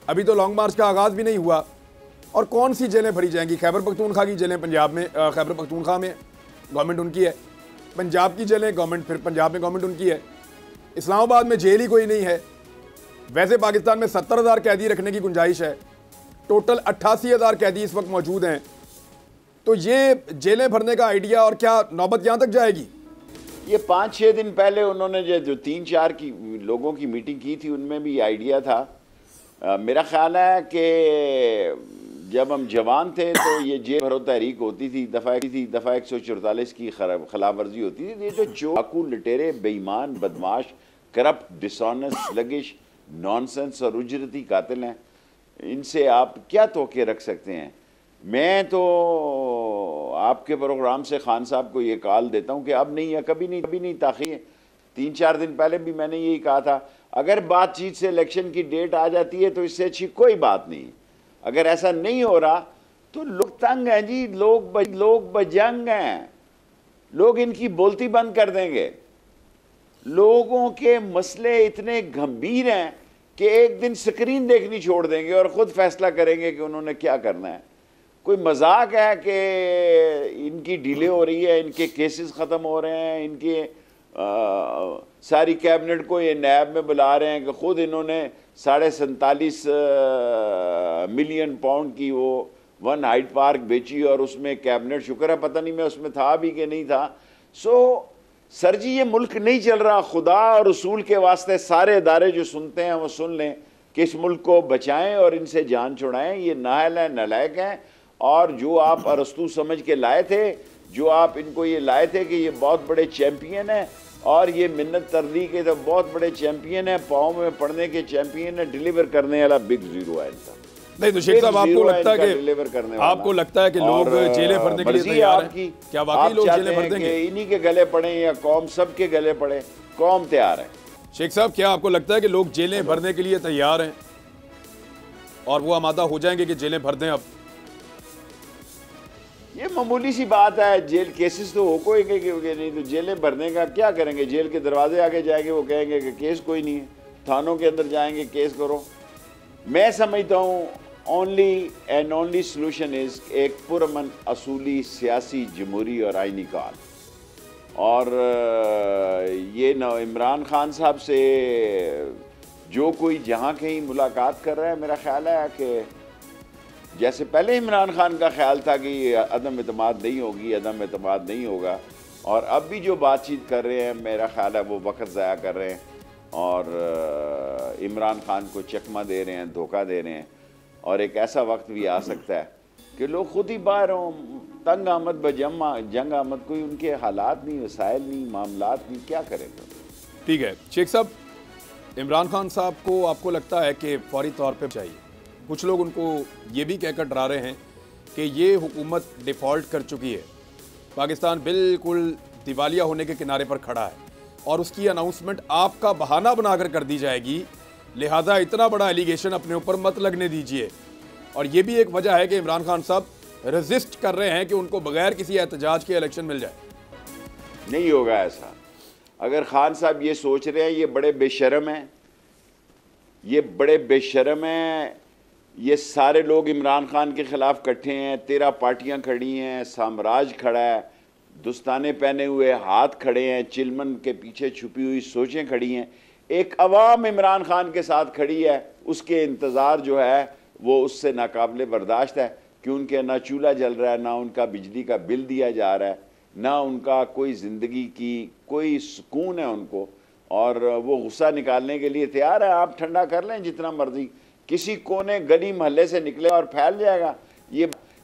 अभी तो लॉन्ग मार्च का आगाज़ भी नहीं हुआ, और कौन सी जेलें भरी जाएंगी? खैबर पख्तूनख्वा की जेलें पंजाब में, खैबर पख्तूनख्वा में गवर्नमेंट उनकी है, पंजाब की जेलें गवर्नमेंट, फिर पंजाब में गवर्नमेंट उनकी है, इस्लामाबाद में जेल ही कोई नहीं है। वैसे पाकिस्तान में 70,000 कैदी रखने की गुंजाइश है, टोटल 88,000 कैदी इस वक्त मौजूद हैं। तो ये जेलें भरने का आइडिया, और क्या नौबत यहाँ तक जाएगी? ये 5-6 दिन पहले उन्होंने जो 3-4 की लोगों की मीटिंग की थी, उनमें भी आइडिया था। मेरा ख्याल है कि जब हम जवान थे तो ये जेल भरो तहरीक होती थी, दफ़ा 144 की खिलाफ वर्जी होती थी। ये जो चाकू, लटेरे, बेईमान, बदमाश, करप्ट, डिसऑनेस्ट, स्लगिश, नॉनसेंस और उजरती कातिल हैं, इनसे आप क्या तोके रख सकते हैं? मैं तो आपके प्रोग्राम से खान साहब को ये कॉल देता हूँ कि अब नहीं है, कभी नहीं ताख़ीर। 3-4 दिन पहले भी मैंने यही कहा था, अगर बातचीत से इलेक्शन की डेट आ जाती है तो इससे अच्छी कोई बात नहीं। अगर ऐसा नहीं हो रहा तो लोग तंग हैं जी, लोग बजंग हैं, लोग इनकी बोलती बंद कर देंगे। लोगों के मसले इतने गंभीर हैं कि एक दिन स्क्रीन देखनी छोड़ देंगे और ख़ुद फैसला करेंगे कि उन्होंने क्या करना है। कोई मजाक है कि इनकी डिले हो रही है, इनके केसेस ख़त्म हो रहे हैं, इनके सारी कैबिनेट को ये नैब में बुला रहे हैं कि ख़ुद इन्होंने 47.5 मिलियन पाउंड की वो 1 हाइड पार्क बेची, और उसमें कैबिनेट, शुक्र है पता नहीं मैं उसमें था भी कि नहीं था। सर जी, ये मुल्क नहीं चल रहा। खुदा और रसूल के वास्ते सारे इदारे जो सुनते हैं वो सुन लें कि इस मुल्क को बचाएं और इनसे जान छुड़ाएं। ये नाअहल हैं, नालायक हैं, और जो आप अरस्तू समझ के लाए थे, जो आप इनको ये लाए थे कि ये बहुत बड़े चैम्पियन हैं और ये मिन्नत तरली के तो बहुत बड़े चैम्पियन हैं, पाँव में पड़ने के चैम्पियन है, डिलीवर करने वाला बिग जीरो है इनका। नहीं तो शेख साहब, आपको लगता है कि लोग जेलें भरने के लिए तैयार हैं? क्या वाकई लोग जेलें भर देंगे? इन्हीं के गले पड़े या कौम सबके गले पड़े? कौम तैयार है। शेख साहब, क्या आपको लगता है कि लोग जेलें भरने के लिए तैयार हैं और वो आमादा हो जाएंगे कि जेलें भर दें? अब ये मामूली सी बात है, जेल केसेस तो हो कोई नहीं, तो जेलें भरने का क्या करेंगे? जेल के दरवाजे आगे जाएंगे, वो कहेंगे कि केस कोई नहीं है। थानों के अंदर जाएंगे, केस करो। मैं समझता हूँ ओनली सोल्यूशन इज एक पुरअमन असूली सियासी जमहूरी और आइनी कॉल। और ये न इमरान खान साहब से जो कोई जहाँ कहीं मुलाकात कर रहा है, मेरा ख्याल है कि जैसे पहले इमरान खान का ख्याल था कि अदम एतमाद नहीं होगी, अदम एतमाद नहीं होगा, और अब भी जो बातचीत कर रहे हैं, मेरा ख्याल है वो वक्त ज़ाया कर रहे हैं और इमरान खान को चकमा दे रहे हैं, धोखा दे रहे हैं। और एक ऐसा वक्त भी आ सकता है कि लोग खुद ही बाहर हों, तंग आमद बजम्मा जंग आमद, कोई उनके हालात नहीं, वसाइल नहीं, मामलात नहीं, क्या करेंगे? ठीक है शेख साहब, इमरान खान साहब को आपको लगता है कि फौरी तौर पे चाहिए? कुछ लोग उनको ये भी कहकर डरा रहे हैं कि ये हुकूमत डिफ़ॉल्ट कर चुकी है, पाकिस्तान बिल्कुल दिवालिया होने के किनारे पर खड़ा है और उसकी अनाउंसमेंट आपका बहाना बनाकर कर दी जाएगी, लिहाजा इतना बड़ा एलिगेशन अपने ऊपर मत लगने दीजिए। और ये भी एक वजह है कि इमरान खान साहब रेजिस्ट कर रहे हैं कि उनको बगैर किसी एहतजाज के इलेक्शन मिल जाए। नहीं होगा ऐसा। अगर खान साहब ये सोच रहे हैं, ये बड़े बेशर्म हैं, ये बड़े बेशर्म हैं। ये सारे लोग इमरान खान के ख़िलाफ़ इकट्ठे हैं, 13 पार्टियां खड़ी हैं, साम्राज्य खड़ा है, दुस्ताने पहने हुए हाथ खड़े हैं, चिलमन के पीछे छुपी हुई सोचें खड़ी हैं, एक अवाम इमरान खान के साथ खड़ी है। उसके इंतज़ार जो है वो उससे नाकाबिले बर्दाश्त है कि उनके ना चूल्हा जल रहा है, ना उनका बिजली का बिल दिया जा रहा है, ना उनका कोई ज़िंदगी की कोई सुकून है उनको, और वो गुस्सा निकालने के लिए तैयार है। आप ठंडा कर लें जितना मर्जी, किसी कोने गली मोहल्ले से निकले और फैल जाएगा।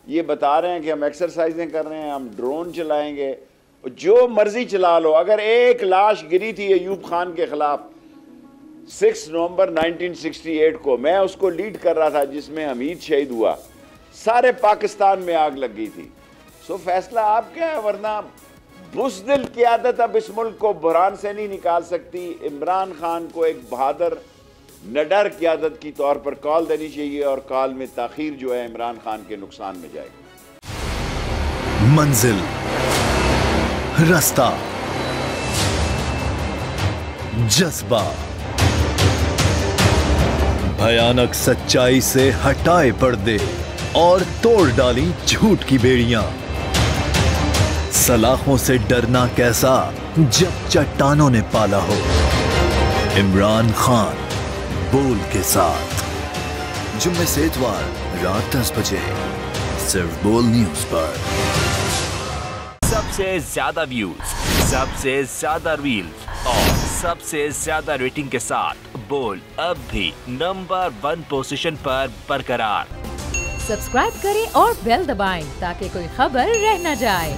ये बता रहे हैं कि हम एक्सरसाइजें कर रहे हैं, हम ड्रोन चलाएंगे, जो मर्जी चला लो। अगर एक लाश गिरी थी अयूब खान के खिलाफ 6 नवंबर 1968 को, मैं उसको लीड कर रहा था, जिसमें हमीद शहीद हुआ, सारे पाकिस्तान में आग लग गई थी। सो फैसला आपका है, वरना बुज़दिल क़यादत अब इस मुल्क को बुहरान से नहीं निकाल सकती। इमरान खान को एक बहादुर निडर क़यादत की तौर पर कॉल देनी चाहिए, और कॉल में ताख़ीर जो है इमरान खान के नुकसान में जाएगी। मंजिल, रास्ता, जज्बा, भयानक सच्चाई से हटाए पर्दे और तोड़ डाली झूठ की बेड़ियां। सलाखों से डरना कैसा जब चट्टानों ने पाला हो। इमरान खान बोल के साथ जुम्मे से इतवार रात 10 बजे सिर्फ बोल न्यूज पर। सबसे ज्यादा व्यूज, सबसे ज्यादा रील्स और सबसे ज्यादा रेटिंग के साथ बोल अब भी नंबर 1 पोजीशन पर बरकरार। सब्सक्राइब करें और बेल दबाएं ताकि कोई खबर रह न जाए।